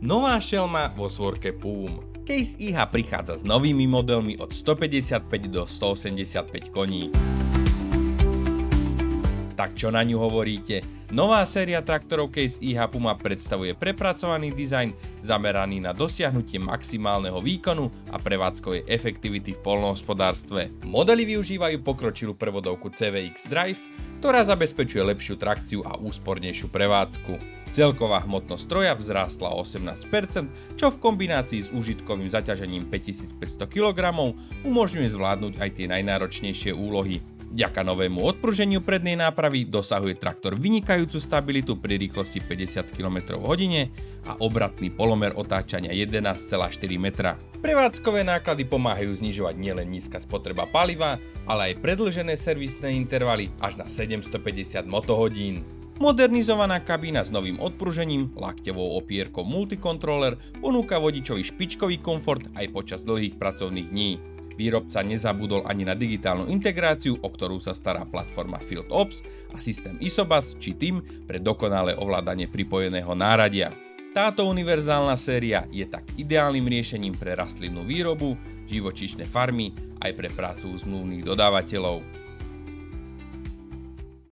Nová šelma vo svorke Pum. Case IH prichádza s novými modelmi od 155 do 185 koní. Tak čo na ňu hovoríte? Nová séria traktorov Case IH Puma predstavuje prepracovaný dizajn zameraný na dosiahnutie maximálneho výkonu a prevádzkovej efektivity v poľnohospodárstve. Modely využívajú pokročilú prevodovku CVX Drive, ktorá zabezpečuje lepšiu trakciu a úspornejšiu prevádzku. Celková hmotnosť stroja vzrástla o 18%, čo v kombinácii s užitkovým zaťažením 5500 kg umožňuje zvládnuť aj tie najnáročnejšie úlohy. Vďaka novému odpruženiu prednej nápravy dosahuje traktor vynikajúcu stabilitu pri rýchlosti 50 km/h a obratný polomer otáčania 11,4 metra. Prevádzkové náklady pomáhajú znižovať nielen nízka spotreba paliva, ale aj predĺžené servisné intervaly až na 750 motohodín. Modernizovaná kabína s novým odpružením, lakťovou opierkou multikontroler ponúka vodičovi špičkový komfort aj počas dlhých pracovných dní. Výrobca nezabudol ani na digitálnu integráciu, o ktorú sa stará platforma FieldOps a systém Isobus či TIM pre dokonalé ovládanie pripojeného náradia. Táto univerzálna séria je tak ideálnym riešením pre rastlinnú výrobu, živočíšne farmy aj pre prácu zmluvných dodávateľov.